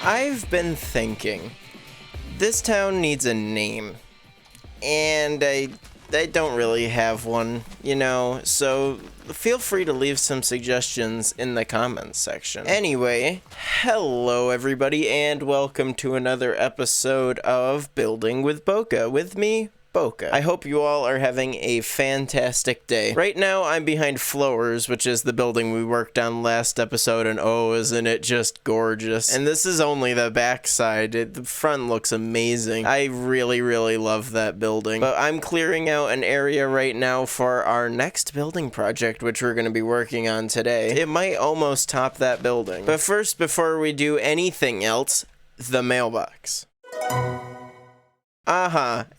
I've been thinking, this town needs a name, and I don't really have one, you know, so feel free to leave some suggestions in the comments section. Anyway, hello everybody, and welcome to another episode of Building with Boca, with me, Boca. I hope you all are having a fantastic day. Right now, I'm behind Flowers, which is the building we worked on last episode, and oh, isn't it just gorgeous? And this is only the backside. The front looks amazing. I really love that building. But I'm clearing out an area right now for our next building project, which we're going to be working on today. It might almost top that building. But first, before we do anything else, the mailbox.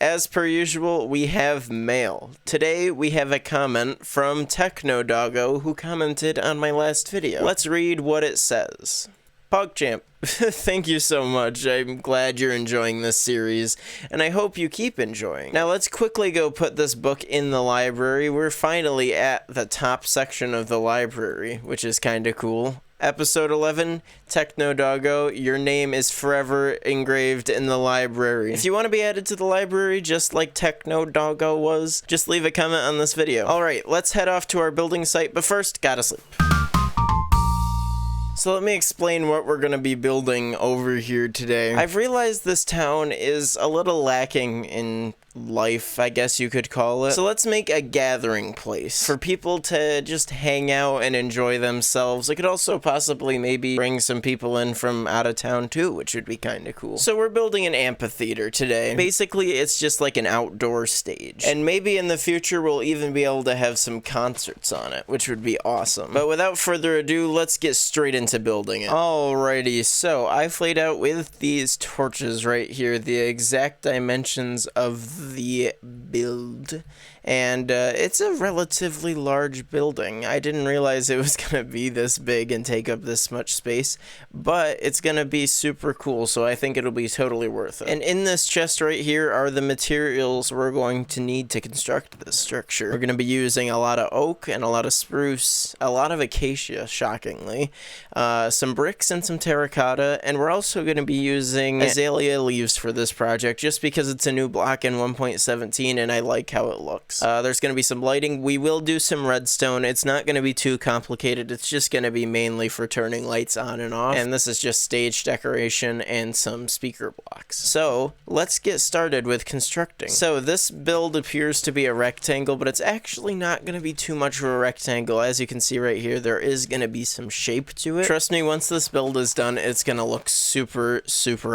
As per usual, we have mail. Today, we have a comment from TechnoDoggo, who commented on my last video. Let's read what it says. PogChamp, thank you so much. I'm glad you're enjoying this series, and I hope you keep enjoying. Now, let's quickly go put this book in the library. We're finally at the top section of the library, which is kinda cool. Episode 11, TechnoDoggo, your name is forever engraved in the library. If you want to be added to the library just like TechnoDoggo was, just leave a comment on this video. Alright, let's head off to our building site, but first, gotta sleep. So let me explain what we're going to be building over here today. I've realized this town is a little lacking in life, I guess you could call it. So let's make a gathering place for people to just hang out and enjoy themselves. It could also possibly maybe bring some people in from out of town too, which would be kind of cool. So we're building an amphitheater today. Basically, it's just like an outdoor stage. And maybe in the future, we'll even be able to have some concerts on it, which would be awesome. But without further ado, let's get straight into building it. Alrighty, so I've laid out with these torches right here the exact dimensions of the build, and it's a relatively large building. I didn't realize it was gonna be this big and take up this much space, but it's gonna be super cool, so I think it'll be totally worth it. And in this chest right here are the materials we're going to need to construct this structure. We're gonna be using a lot of oak and a lot of spruce, a lot of acacia, shockingly, some bricks and some terracotta, and we're also gonna be using azalea leaves for this project just because it's a new block in 1.17 and I like how it looks. There's going to be some lighting. We will do some redstone. It's not going to be too complicated. It's just going to be mainly for turning lights on and off. And this is just stage decoration and some speaker blocks. So let's get started with constructing. So this build appears to be a rectangle, but it's actually not going to be too much of a rectangle. As you can see right here, there is going to be some shape to it. Trust me, once this build is done, it's going to look super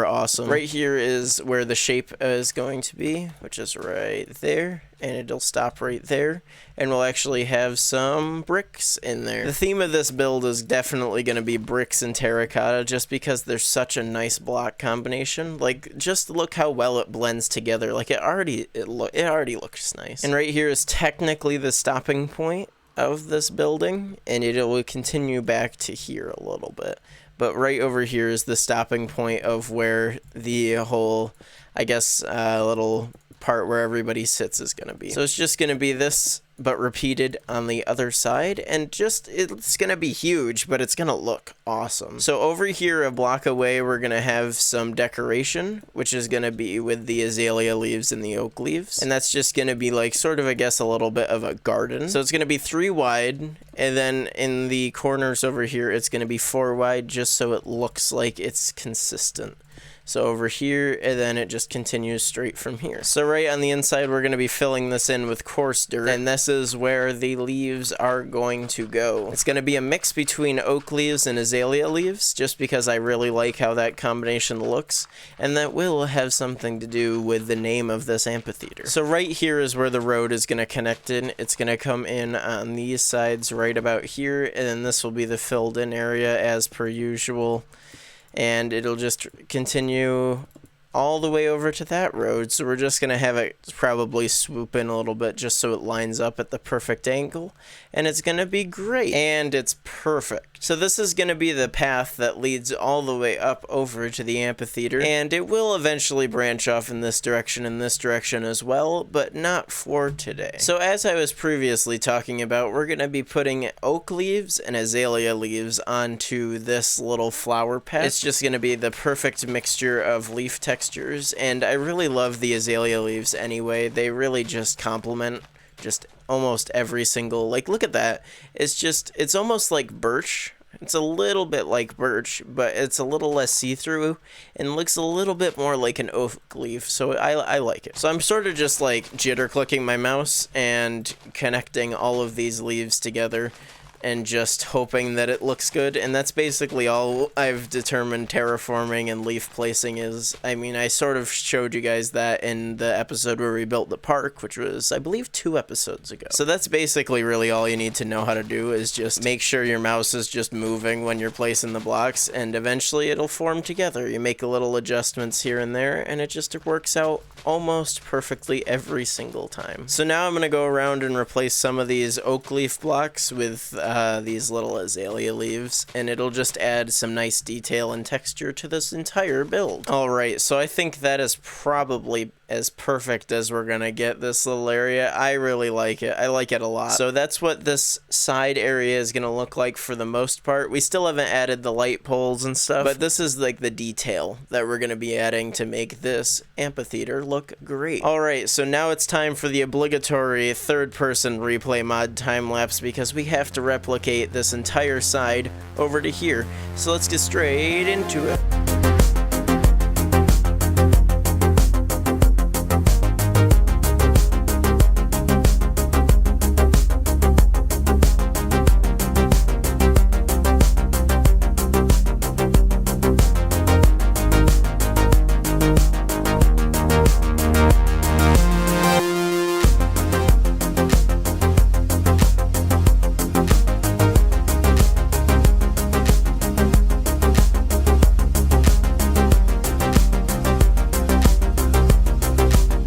awesome. Right here is where the shape is going to be, which is right there. And it'll stop right there, and we'll actually have some bricks in there. The theme of this build is definitely going to be bricks and terracotta, just because there's such a nice block combination. Like, just look how well it blends together. Like, it already looks nice. And right here is technically the stopping point of this building, and it will continue back to here a little bit. But right over here is the stopping point of where the whole, I guess, little part where everybody sits is going to be. So it's just going to be this, but repeated on the other side, and just, it's going to be huge, but it's going to look awesome. So over here, a block away, we're going to have some decoration, which is going to be with the azalea leaves and the oak leaves, and that's just going to be like sort of, I guess, a little bit of a garden. So it's going to be 3 wide, and then in the corners over here, it's going to be 4 wide, just so it looks like it's consistent. So over here, and then it just continues straight from here. So right on the inside, we're going to be filling this in with coarse dirt, and this is where the leaves are going to go. It's going to be a mix between oak leaves and azalea leaves, just because I really like how that combination looks, and that will have something to do with the name of this amphitheater. So right here is where the road is going to connect in. It's going to come in on these sides right about here, and then this will be the filled in area as per usual. And it'll just continue all the way over to that road. So we're just going to have it probably swoop in a little bit just so it lines up at the perfect angle. And it's going to be great. And it's perfect. So this is going to be the path that leads all the way up over to the amphitheater. And it will eventually branch off in this direction and this direction as well, but not for today. So as I was previously talking about, we're going to be putting oak leaves and azalea leaves onto this little flower patch. It's just going to be the perfect mixture of leaf textures, and I really love the azalea leaves anyway. They really just complement just almost every single, like, look at that. It's almost like birch. It's a little bit like birch, but it's a little less see-through and looks a little bit more like an oak leaf, so I like it. So I'm sort of just like jitter-clicking my mouse and connecting all of these leaves together and just hoping that it looks good, and that's basically all I've determined terraforming and leaf placing is. I mean, I sort of showed you guys that in the episode where we built the park, which was, I believe, 2 episodes ago. So that's basically really all you need to know how to do, is just make sure your mouse is just moving when you're placing the blocks, and eventually it'll form together. You make a little adjustments here and there, and it just works out almost perfectly every single time. So now I'm going to go around and replace some of these oak leaf blocks with these little azalea leaves, and it'll just add some nice detail and texture to this entire build. Alright, so I think that is probably as perfect as we're gonna get this little area. I really like it. I like it a lot. So that's what this side area is gonna look like for the most part. We still haven't added the light poles and stuff, but this is like the detail that we're gonna be adding to make this amphitheater look great. Alright, so now it's time for the obligatory third-person replay mod time-lapse, because we have to replicate this entire side over to here. So let's get straight into it.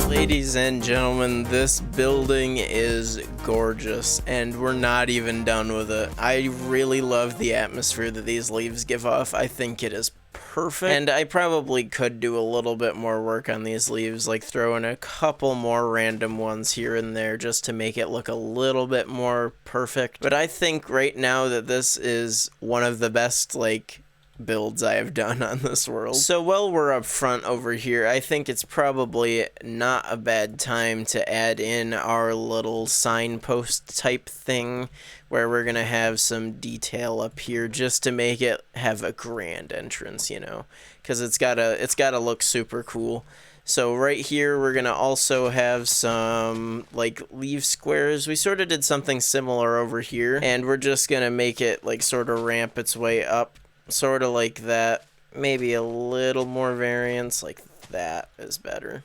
Ladies and gentlemen, this building is gorgeous, and we're not even done with it. I really love the atmosphere that these leaves give off. I think it is perfect, and I probably could do a little bit more work on these leaves, like throw in a couple more random ones here and there just to make it look a little bit more perfect. But I think right now that this is one of the best, like, builds I have done on this world. So while we're up front over here, I think it's probably not a bad time to add in our little signpost type thing where we're gonna have some detail up here just to make it have a grand entrance, you know, because it's gotta look super cool. So right here, we're going to also have some, like, leaf squares. We sort of did something similar over here, and we're just going to make it, like, sort of ramp its way up. Sort of like that. Maybe a little more variance, like that is better.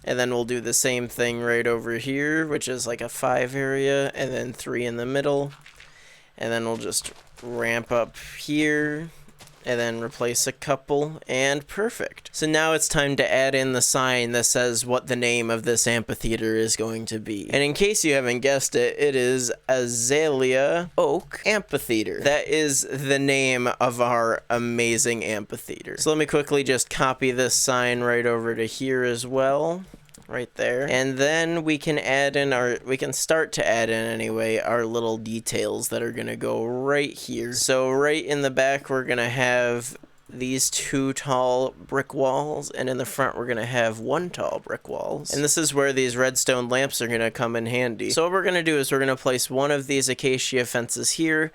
And then we'll do the same thing right over here, which is like a 5 area, and then 3 in the middle. And then we'll just ramp up here, and then replace a couple, and perfect. So now it's time to add in the sign that says what the name of this amphitheater is going to be. And in case you haven't guessed it, it is Azalea Oak Amphitheater. That is the name of our amazing amphitheater. So let me quickly just copy this sign right over to here as well. Right there, and then we can start to add in anyway our little details that are gonna go right here. So right in the back we're gonna have these 2 tall brick walls, and in the front we're gonna have 1 tall brick walls, and this is where these redstone lamps are gonna come in handy. So what we're gonna do is we're gonna place one of these acacia fences here,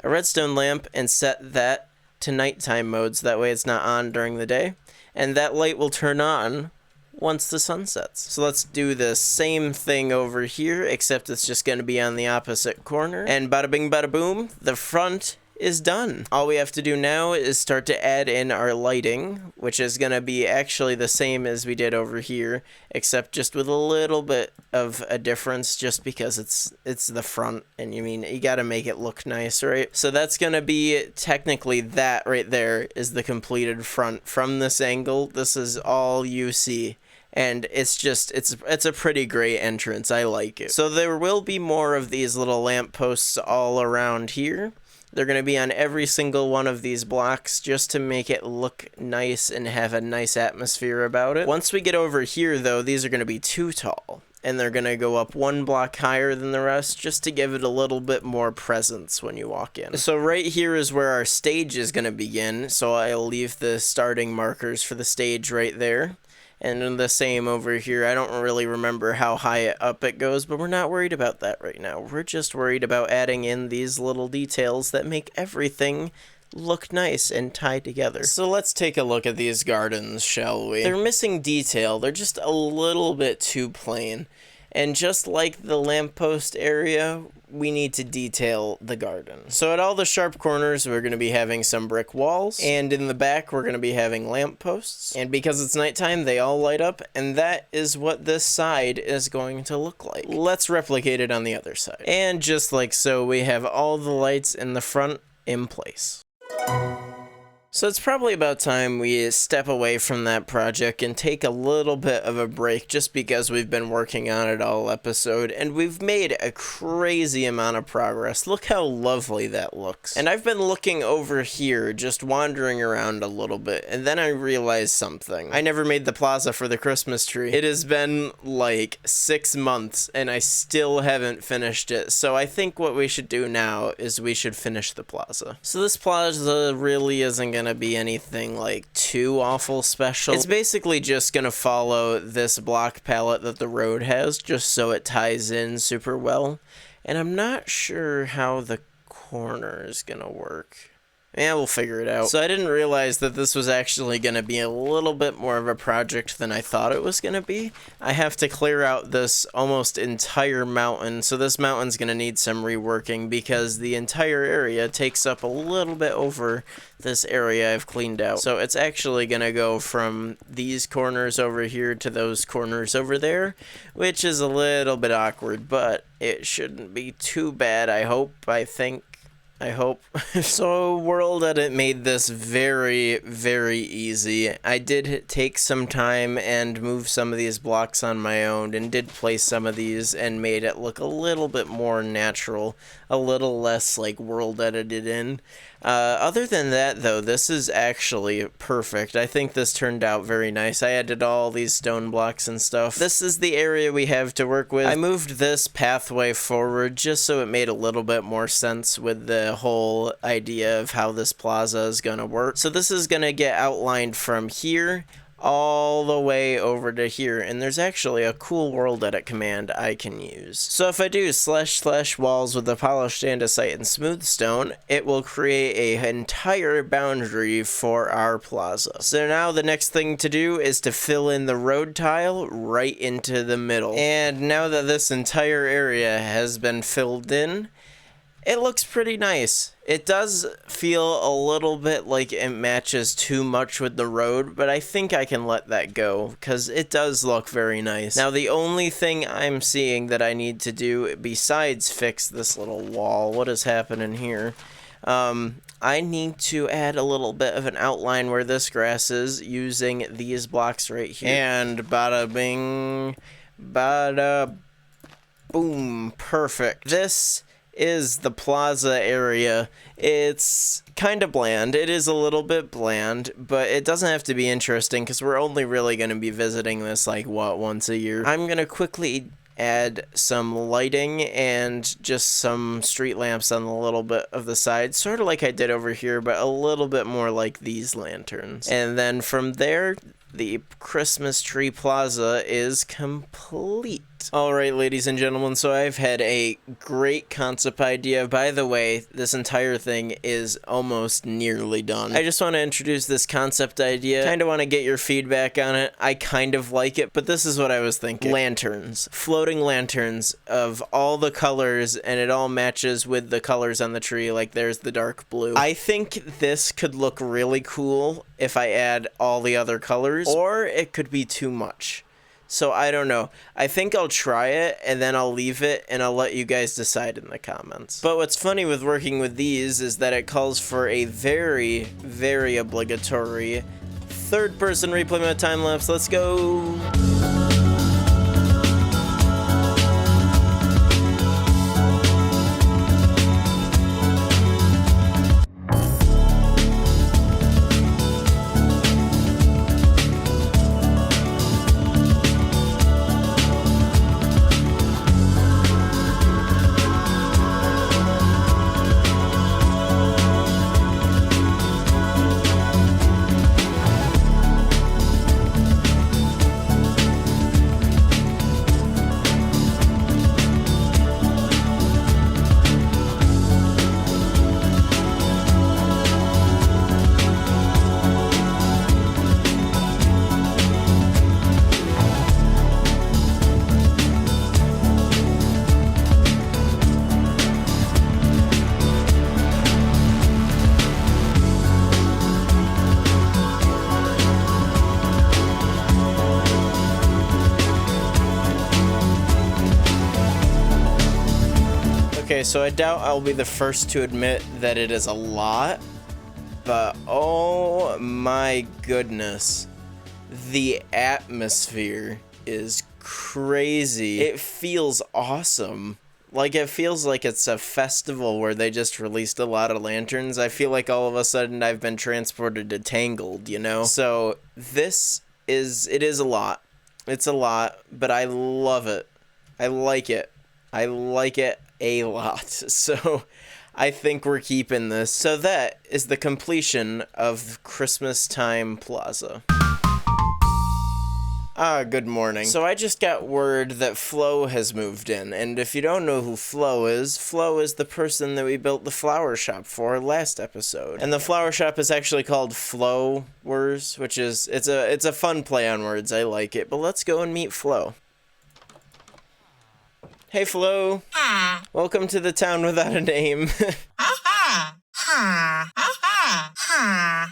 a redstone lamp, and set that to nighttime mode so that way it's not on during the day, and that light will turn on once the sun sets. So let's do the same thing over here, except it's just going to be on the opposite corner. And bada bing bada boom, the front is done. All we have to do now is start to add in our lighting, which is going to be actually the same as we did over here, except just with a little bit of a difference, just because it's the front, and you got to make it look nice, right? So that's going to be technically that right there is the completed front. From this angle, this is all you see. And it's a pretty great entrance. I like it. So there will be more of these little lampposts all around here. They're going to be on every single one of these blocks just to make it look nice and have a nice atmosphere about it. Once we get over here, though, these are going to be too tall. And they're going to go up one block higher than the rest just to give it a little bit more presence when you walk in. So right here is where our stage is going to begin. So I'll leave the starting markers for the stage right there. And then the same over here. I don't really remember how high up it goes, but we're not worried about that right now. We're just worried about adding in these little details that make everything look nice and tied together. So let's take a look at these gardens, shall we? They're missing detail. They're just a little bit too plain. And just like the lamppost area, we need to detail the garden. So at all the sharp corners, we're going to be having some brick walls. And in the back, we're going to be having lampposts. And because it's nighttime, they all light up. And that is what this side is going to look like. Let's replicate it on the other side. And just like so, we have all the lights in the front in place. So it's probably about time we step away from that project and take a little bit of a break, just because we've been working on it all episode and we've made a crazy amount of progress. Look how lovely that looks. And I've been looking over here, just wandering around a little bit, and then I realized something. I never made the plaza for the Christmas tree. It has been like 6 months and I still haven't finished it. So I think what we should do now is we should finish the plaza. So this plaza really isn't going to be anything like too awful special. It's basically just going to follow this block palette that the road has, just so it ties in super well. And I'm not sure how the corner is going to work. Yeah, we'll figure it out. So I didn't realize that this was actually going to be a little bit more of a project than I thought it was going to be. I have to clear out this almost entire mountain, so this mountain's going to need some reworking because the entire area takes up a little bit over this area I've cleaned out. So it's actually going to go from these corners over here to those corners over there, which is a little bit awkward, but it shouldn't be too bad, I hope, I think. So World Edit made this very, very easy. I did take some time and move some of these blocks on my own and did place some of these and made it look a little bit more natural, a little less like World Edited in. Other than that, though, this is actually perfect. I think this turned out very nice. I added all these stone blocks and stuff. This is the area we have to work with. I moved this pathway forward just so it made a little bit more sense with the whole idea of how this plaza is going to work. So this is going to get outlined from here all the way over to here, and there's actually a cool World Edit command I can use. So if I do / walls with the polished andesite and smooth stone, it will create an entire boundary for our plaza. So now the next thing to do is to fill in the road tile right into the middle. And now that this entire area has been filled in, it looks pretty nice. It does feel a little bit like it matches too much with the road, but I think I can let that go because it does look very nice. Now, the only thing I'm seeing that I need to do besides fix this little wall, what is happening here? I need to add a little bit of an outline where this grass is using these blocks right here. And bada bing, bada boom, perfect. This is the plaza area. It's kind of bland. It is a little bit bland, but it doesn't have to be interesting because we're only really going to be visiting this like once a year. I'm going to quickly add some lighting and just some street lamps on a little bit of the side, sort of like I did over here, but a little bit more like these lanterns. And then from there, the Christmas tree plaza is complete. perfect. Alright, ladies and gentlemen, so I've had a great concept idea. By the way, this entire thing is almost nearly done. I just want to introduce this concept idea. Kind of want to get your feedback on it. I kind of like it, but this is what I was thinking. Lanterns. Floating lanterns of all the colors, and it all matches with the colors on the tree. Like, there's the dark blue. I think this could look really cool if I add all the other colors, or it could be too much. So I don't know. I think I'll try it, and then I'll leave it, and I'll let you guys decide in the comments. But what's funny with working with these is that it calls for a very, very obligatory third-person replay mode time-lapse. Let's go! Okay, so I doubt I'll be the first to admit that it is a lot, but oh my goodness, the atmosphere is crazy. It feels awesome. Like, it feels like it's a festival where they just released a lot of lanterns. I feel like all of a sudden I've been transported to Tangled, you know? So it is a lot. It's a lot, but I love it. I like it. I like it a lot. So I think we're keeping this. So that is the completion of Christmas Time Plaza. Good morning. So I just got word that Flo has moved in, and if you don't know who Flo is the person that we built the flower shop for last episode. And the flower shop is actually called Flowers, which is, it's a fun play on words. I like it. But let's go and meet Flo. Hey, Flo. Welcome to the town without a name.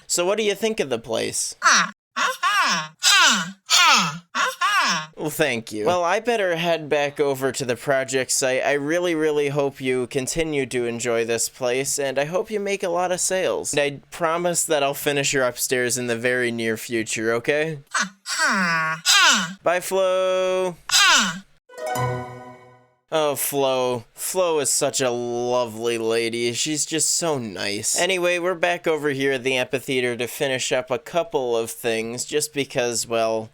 So what do you think of the place? Well, thank you. Well, I better head back over to the project site. I really, really hope you continue to enjoy this place, and I hope you make a lot of sales. And I promise that I'll finish your upstairs in the very near future, okay? Bye, Flo. Oh, Flo. Flo is such a lovely lady. She's just so nice. Anyway, we're back over here at the amphitheater to finish up a couple of things, just because, well,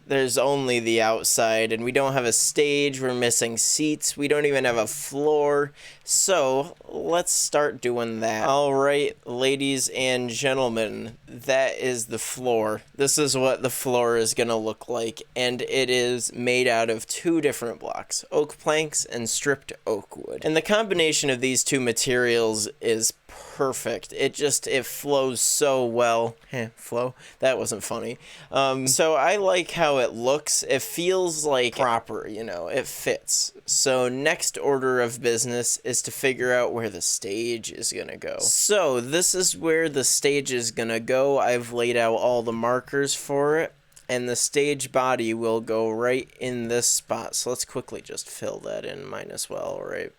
there's only the outside, and we don't have a stage, we're missing seats, we don't even have a floor, so let's start doing that. Alright, ladies and gentlemen, that is the floor. This is what the floor is gonna look like, and it is made out of two different blocks, oak planks and stripped oak wood. And the combination of these two materials is perfect. It flows so well. Flow? That wasn't funny. So I like how it looks. It feels like proper, you know, it fits. So next order of business is to figure out where the stage is gonna go. So this is where the stage is gonna go. I've laid out all the markers for it, and the stage body will go right in this spot. So let's quickly just fill that in, mine as well, right?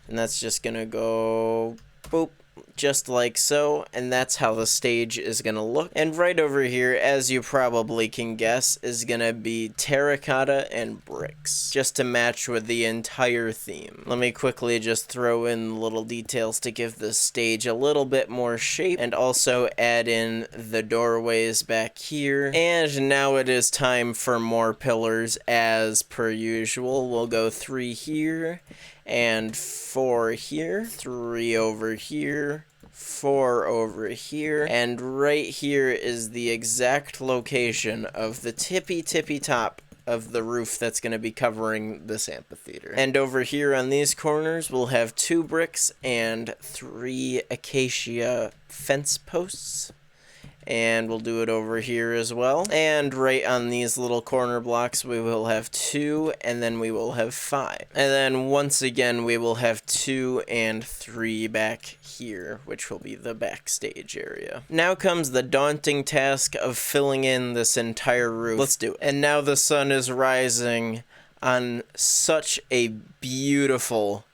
And that's just gonna go boop, just like so, and that's how the stage is gonna look. And right over here, as you probably can guess, is gonna be terracotta and bricks, just to match with the entire theme. Let me quickly just throw in little details to give the stage a little bit more shape, and also add in the doorways back here. And now it is time for more pillars, as per usual. We'll go 3 here, and 4 here, 3 over here, 4 over here, and right here is the exact location of the tippy top of the roof that's going to be covering this amphitheater. And over here on these corners, we'll have 2 bricks and 3 acacia fence posts. And we'll do it over here as well. And right on these little corner blocks, we will have 2, and then we will have 5. And then once again, we will have 2 and 3 back here, which will be the backstage area. Now comes the daunting task of filling in this entire roof. Let's do it. And now the sun is rising on such a beautiful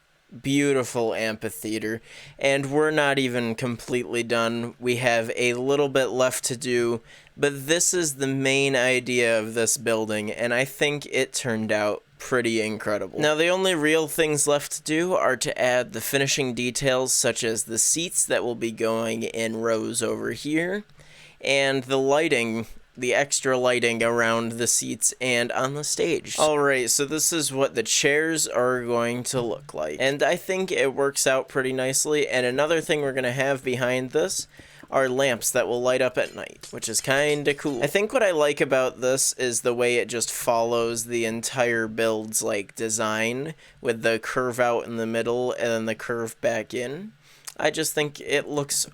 amphitheater, and we're not even completely done. We have a little bit left to do, but this is the main idea of this building, and I think it turned out pretty incredible. Now, the only real things left to do are to add the finishing details, such as the seats that will be going in rows over here, and the lighting, the extra lighting around the seats and on the stage. Alright, so this is what the chairs are going to look like. And I think it works out pretty nicely. And another thing we're going to have behind this are lamps that will light up at night, which is kind of cool. I think what I like about this is the way it just follows the entire build's like design, with the curve out in the middle and then the curve back in. I just think it looks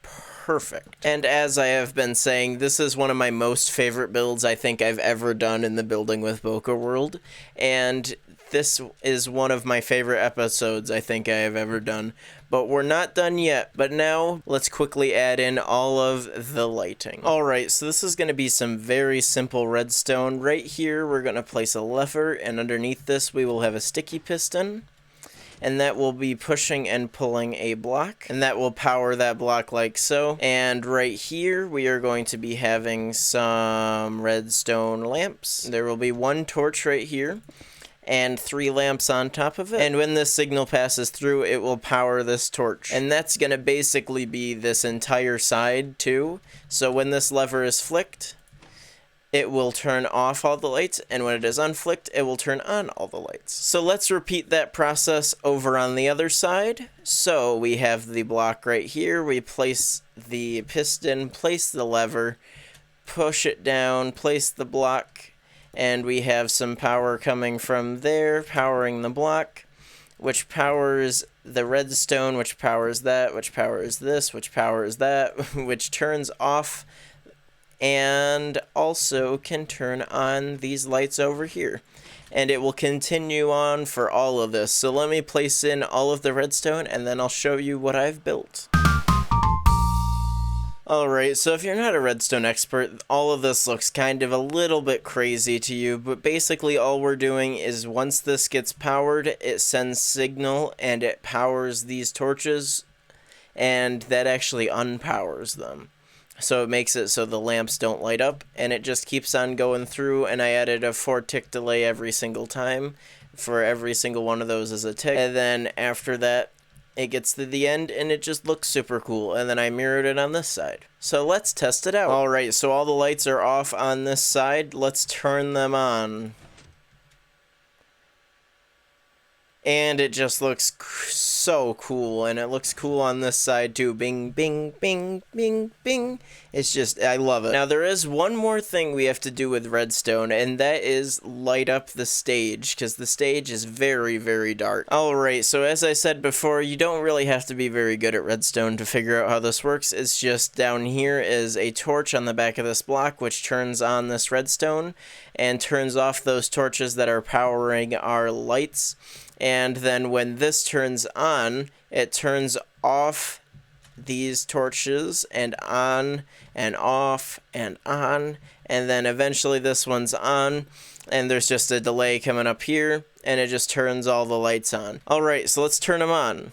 perfect. And as I have been saying, this is one of my most favorite builds I think I've ever done in the Building with Boca world, and this is one of my favorite episodes I think I have ever done. But we're not done yet, but now let's quickly add in all of the lighting. Alright, so this is going to be some very simple redstone. Right here we're going to place a lever, and underneath this we will have a sticky piston. And that will be pushing and pulling a block, and that will power that block like so. And right here we are going to be having some redstone lamps. There will be 1 torch right here and 3 lamps on top of it, and when this signal passes through, it will power this torch. And that's going to basically be this entire side too. So when this lever is flicked, it will turn off all the lights, and when it is unflicked, it will turn on all the lights. So let's repeat that process over on the other side. So we have the block right here, we place the piston, place the lever, push it down, place the block, and we have some power coming from there, powering the block, which powers the redstone, which powers that, which powers this, which powers that, which turns off and also can turn on these lights over here. And it will continue on for all of this. So let me place in all of the redstone, and then I'll show you what I've built. Alright, so if you're not a redstone expert, all of this looks kind of a little bit crazy to you, but basically all we're doing is once this gets powered, it sends signal and it powers these torches, and that actually unpowers them. So it makes it so the lamps don't light up, and it just keeps on going through, and I added a 4-tick delay every single time. For every single one of those is a tick, and then after that, it gets to the end, and it just looks super cool, and then I mirrored it on this side. So let's test it out. Alright, so all the lights are off on this side. Let's turn them on. And it just looks so cool, and it looks cool on this side too. Bing, bing, bing, bing, bing. It's just, I love it. Now there is one more thing we have to do with redstone, and that is light up the stage, because the stage is very, very dark. Alright, so as I said before, you don't really have to be very good at redstone to figure out how this works. It's just down here is a torch on the back of this block, which turns on this redstone, and turns off those torches that are powering our lights. And then when this turns on, it turns off these torches and on and off and on, and then eventually this one's on, and there's just a delay coming up here, and it just turns all the lights on. Alright, so let's turn them on.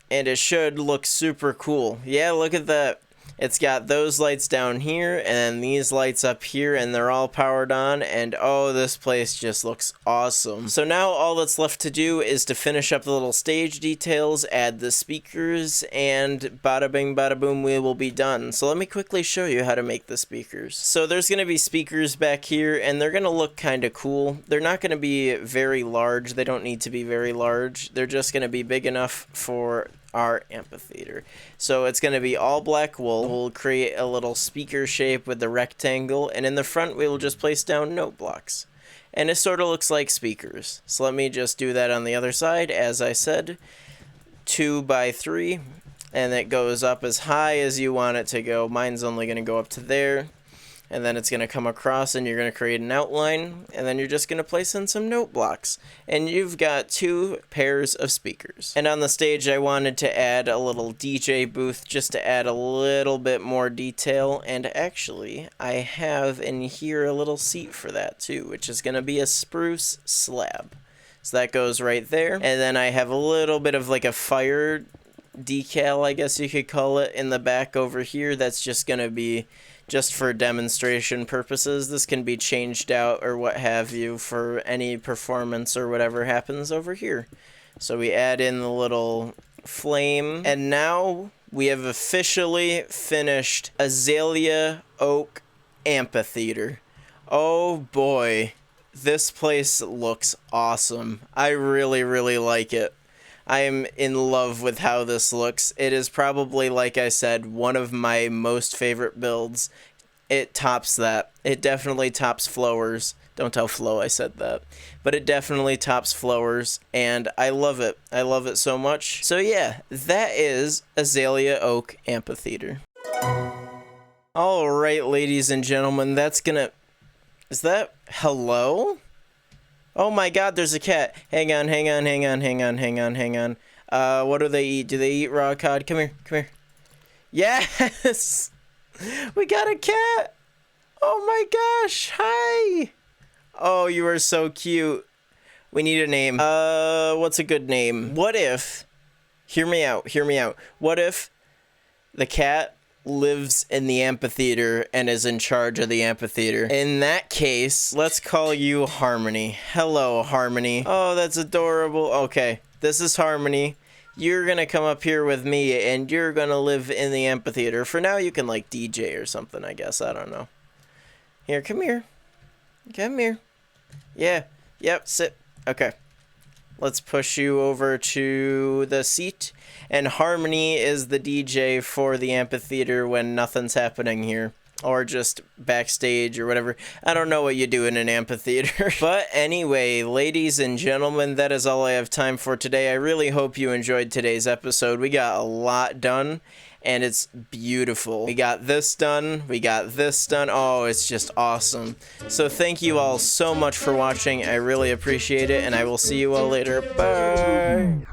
And it should look super cool. Yeah, look at that. It's got those lights down here, and then these lights up here, and they're all powered on, and oh, this place just looks awesome. So now all that's left to do is to finish up the little stage details, add the speakers, and bada bing bada boom, we will be done. So let me quickly show you how to make the speakers. So there's going to be speakers back here, and they're going to look kind of cool. They're not going to be very large. They don't need to be very large. They're just going to be big enough for our amphitheater. So it's going to be all black wool. We'll create a little speaker shape with the rectangle, and in the front we will just place down note blocks. And it sort of looks like speakers. So let me just do that on the other side. As I said, 2 by 3, and it goes up as high as you want it to go. Mine's only going to go up to there. And then it's going to come across, and you're going to create an outline, and then you're just going to place in some note blocks. And you've got 2 pairs of speakers. And on the stage, I wanted to add a little DJ booth just to add a little bit more detail. And actually, I have in here a little seat for that too, which is going to be a spruce slab. So that goes right there. And then I have a little bit of like a fire decal, I guess you could call it, in the back over here. That's just going to be just for demonstration purposes. This can be changed out or what have you for any performance or whatever happens over here. So we add in the little flame, and now we have officially finished Azalea Oak Amphitheater. Oh boy, this place looks awesome. I really, really like it. I am in love with how this looks. It is probably, like I said, one of my most favorite builds. It tops that. It definitely tops Flowers. Don't tell Flo I said that. But it definitely tops Flowers, and I love it. I love it so much. So yeah, that is Azalea Oak Amphitheater. Alright, ladies and gentlemen, that's gonna... Is that... Hello? Oh my god, there's a cat. Hang on. What do they eat? Do they eat raw cod? Come here. Yes! We got a cat! Oh my gosh, hi! Oh, you are so cute. We need a name. What's a good name? What if... Hear me out. What if the cat lives in the amphitheater and is in charge of the amphitheater? In that case, let's call you Harmony. Hello, Harmony. Oh, that's adorable. Okay, this is Harmony. You're gonna come up here with me, and you're gonna live in the amphitheater. For now, you can, like, DJ or something, I guess. I don't know. Here, come here. Yeah. Yep, sit. Okay. Let's push you over to the seat. And Harmony is the DJ for the amphitheater when nothing's happening here. Or just backstage or whatever. I don't know what you do in an amphitheater. But anyway, ladies and gentlemen, that is all I have time for today. I really hope you enjoyed today's episode. We got a lot done, and it's beautiful. We got this done. Oh, it's just awesome. So thank you all so much for watching. I really appreciate it, and I will see you all later. Bye!